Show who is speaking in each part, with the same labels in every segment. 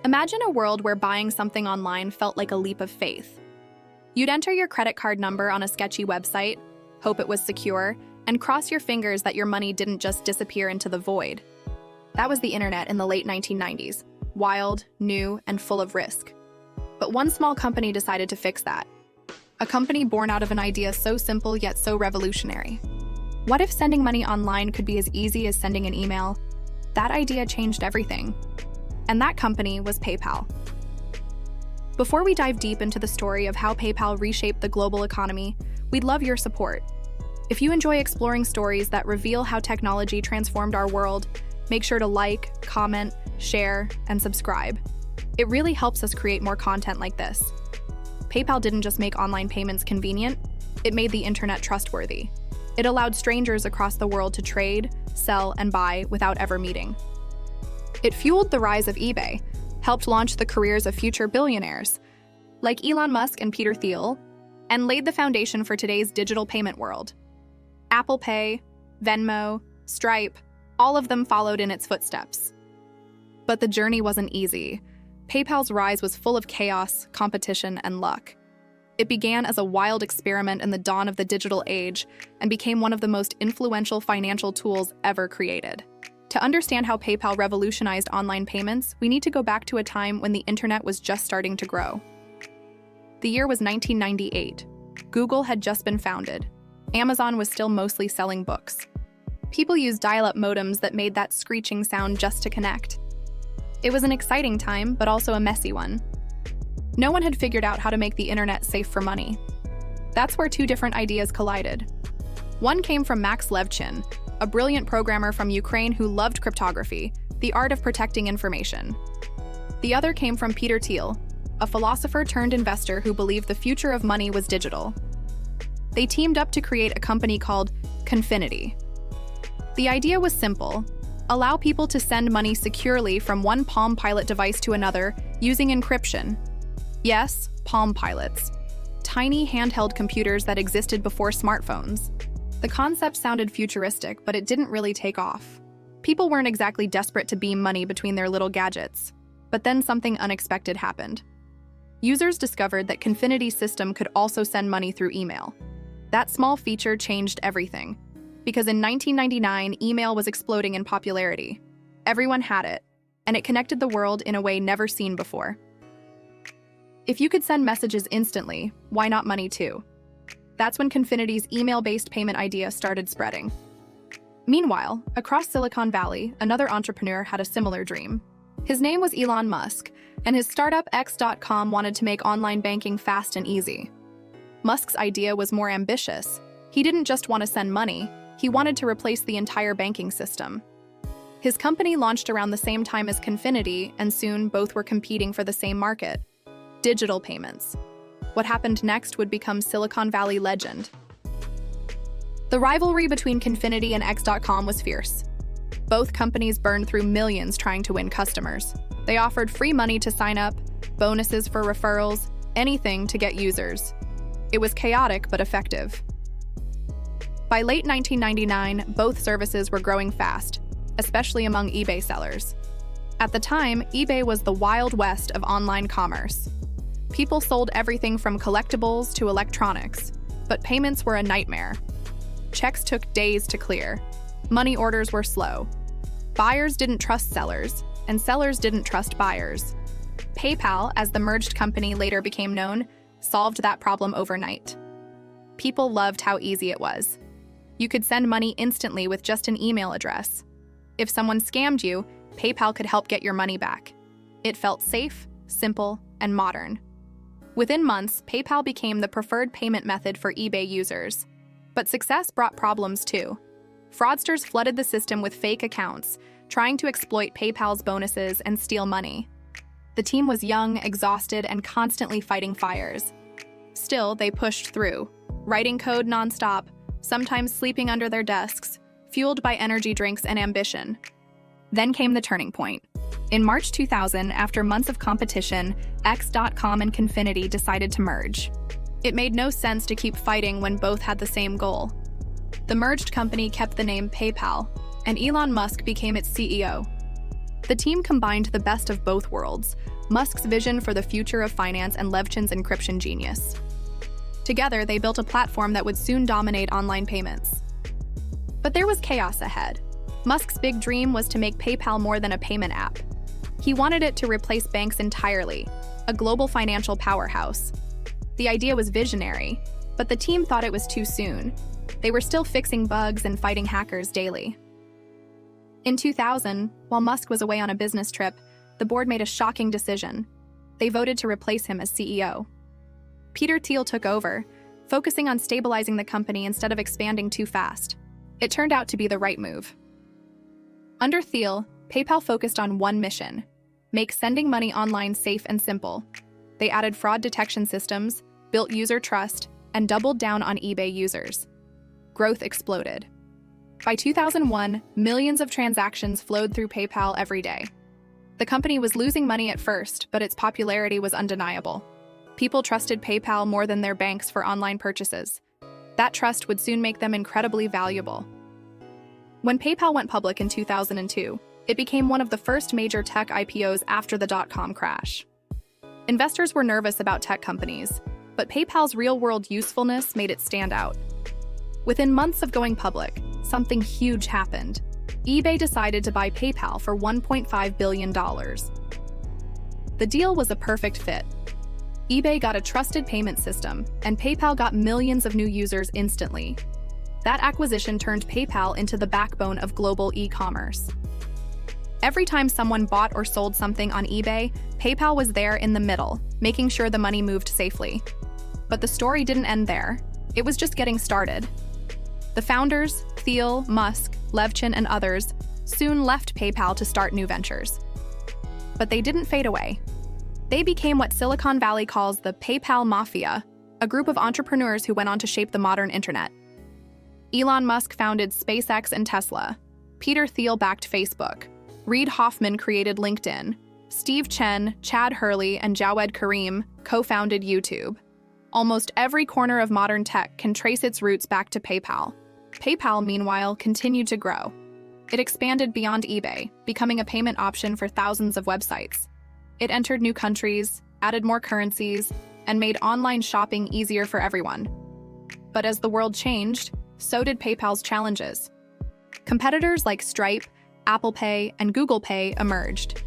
Speaker 1: Imagine a world where buying something online felt like a leap of faith. You'd enter your credit card number on a sketchy website, hope it was secure, and cross your fingers that your money didn't just disappear into the void. That was the internet in the late 1990s, wild, new, and full of risk. But one small company decided to fix that. A company born out of an idea so simple yet so revolutionary. What if sending money online could be as easy as sending an email? That idea changed everything. And that company was PayPal. Before we dive deep into the story of how PayPal reshaped the global economy, we'd love your support. If you enjoy exploring stories that reveal how technology transformed our world, make sure to like, comment, share, and subscribe. It really helps us create more content like this. PayPal didn't just make online payments convenient, it made the internet trustworthy. It allowed strangers across the world to trade, sell, and buy without ever meeting. It fueled the rise of eBay, helped launch the careers of future billionaires, like Elon Musk and Peter Thiel, and laid the foundation for today's digital payment world. Apple Pay, Venmo, Stripe, all of them followed in its footsteps. But the journey wasn't easy. PayPal's rise was full of chaos, competition, and luck. It began as a wild experiment in the dawn of the digital age and became one of the most influential financial tools ever created. To understand how PayPal revolutionized online payments, we need to go back to a time when the internet was just starting to grow. The year was 1998. Google had just been founded. Amazon was still mostly selling books. People used dial-up modems that made that screeching sound just to connect. It was an exciting time, but also a messy one. No one had figured out how to make the internet safe for money. That's where two different ideas collided. One came from Max Levchin, a brilliant programmer from Ukraine who loved cryptography, the art of protecting information. The other came from Peter Thiel, a philosopher turned investor who believed the future of money was digital. They teamed up to create a company called Confinity. The idea was simple: allow people to send money securely from one Palm Pilot device to another using encryption. Yes, Palm Pilots. Tiny handheld computers that existed before smartphones. The concept sounded futuristic, but it didn't really take off. People weren't exactly desperate to beam money between their little gadgets. But then something unexpected happened. Users discovered that Confinity's system could also send money through email. That small feature changed everything. Because in 1999, email was exploding in popularity. Everyone had it, and it connected the world in a way never seen before. If you could send messages instantly, why not money too? That's when Confinity's email-based payment idea started spreading. Meanwhile, across Silicon Valley, another entrepreneur had a similar dream. His name was Elon Musk, and his startup X.com wanted to make online banking fast and easy. Musk's idea was more ambitious. He didn't just want to send money, he wanted to replace the entire banking system. His company launched around the same time as Confinity, and soon both were competing for the same market: digital payments. What happened next would become Silicon Valley legend. The rivalry between Confinity and X.com was fierce. Both companies burned through millions trying to win customers. They offered free money to sign up, bonuses for referrals, anything to get users. It was chaotic but effective. By late 1999, both services were growing fast, especially among eBay sellers. At the time, eBay was the Wild West of online commerce. People sold everything from collectibles to electronics, but payments were a nightmare. Checks took days to clear. Money orders were slow. Buyers didn't trust sellers, and sellers didn't trust buyers. PayPal, as the merged company later became known, solved that problem overnight. People loved how easy it was. You could send money instantly with just an email address. If someone scammed you, PayPal could help get your money back. It felt safe, simple, and modern. Within months, PayPal became the preferred payment method for eBay users. But success brought problems too. Fraudsters flooded the system with fake accounts, trying to exploit PayPal's bonuses and steal money. The team was young, exhausted, and constantly fighting fires. Still, they pushed through, writing code nonstop, sometimes sleeping under their desks, fueled by energy drinks and ambition. Then came the turning point. In March 2000, after months of competition, X.com and Confinity decided to merge. It made no sense to keep fighting when both had the same goal. The merged company kept the name PayPal, and Elon Musk became its CEO. The team combined the best of both worlds, Musk's vision for the future of finance and Levchin's encryption genius. Together, they built a platform that would soon dominate online payments. But there was chaos ahead. Musk's big dream was to make PayPal more than a payment app. He wanted it to replace banks entirely, a global financial powerhouse. The idea was visionary, but the team thought it was too soon. They were still fixing bugs and fighting hackers daily. In 2000, while Musk was away on a business trip, the board made a shocking decision. They voted to replace him as CEO. Thiel took over, focusing on stabilizing the company instead of expanding too fast. It turned out to be the right move. Under Thiel, PayPal focused on one mission: make sending money online safe and simple. They added fraud detection systems, built user trust, and doubled down on eBay users. Growth exploded. By 2001, millions of transactions flowed through PayPal every day. The company was losing money at first, but its popularity was undeniable. People trusted PayPal more than their banks for online purchases. That trust would soon make them incredibly valuable. When PayPal went public in 2002, it became one of the first major tech IPOs after the dot-com crash. Investors were nervous about tech companies, but PayPal's real-world usefulness made it stand out. Within months of going public, something huge happened. eBay decided to buy PayPal for $1.5 billion. The deal was a perfect fit. eBay got a trusted payment system, and PayPal got millions of new users instantly. That acquisition turned PayPal into the backbone of global e-commerce. Every time someone bought or sold something on eBay, PayPal was there in the middle, making sure the money moved safely. But the story didn't end there. It was just getting started. The founders, Thiel, Musk, Levchin, and others, soon left PayPal to start new ventures. But they didn't fade away. They became what Silicon Valley calls the PayPal Mafia, a group of entrepreneurs who went on to shape the modern internet. Elon Musk founded SpaceX and Tesla. Peter Thiel backed Facebook. Reid Hoffman created LinkedIn. Steve Chen, Chad Hurley, and Jawed Karim co-founded YouTube. Almost every corner of modern tech can trace its roots back to PayPal. PayPal, meanwhile, continued to grow. It expanded beyond eBay, becoming a payment option for thousands of websites. It entered new countries, added more currencies, and made online shopping easier for everyone. But as the world changed, so did PayPal's challenges. Competitors like Stripe, Apple Pay, and Google Pay emerged.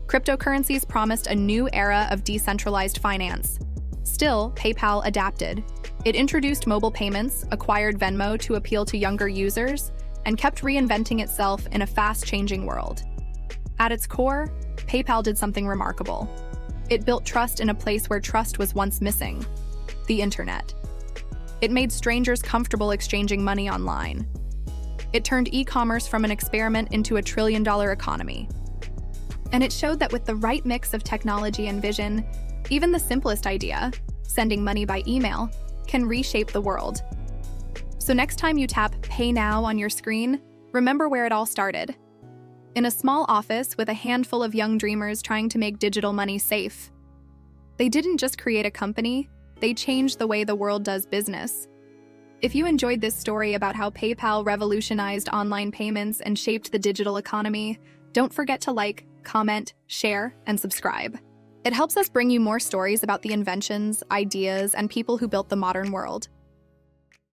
Speaker 1: Cryptocurrencies promised a new era of decentralized finance. Still, PayPal adapted. It introduced mobile payments, acquired Venmo to appeal to younger users, and kept reinventing itself in a fast-changing world. At its core, PayPal did something remarkable. It built trust in a place where trust was once missing: the internet. It made strangers comfortable exchanging money online. It turned e-commerce from an experiment into a trillion-dollar economy. And it showed that with the right mix of technology and vision, even the simplest idea, sending money by email, can reshape the world. So next time you tap Pay Now on your screen, remember where it all started. In a small office with a handful of young dreamers trying to make digital money safe. They didn't just create a company, they changed the way the world does business. If you enjoyed this story about how PayPal revolutionized online payments and shaped the digital economy, don't forget to like, comment, share, and subscribe. It helps us bring you more stories about the inventions, ideas, and people who built the modern world.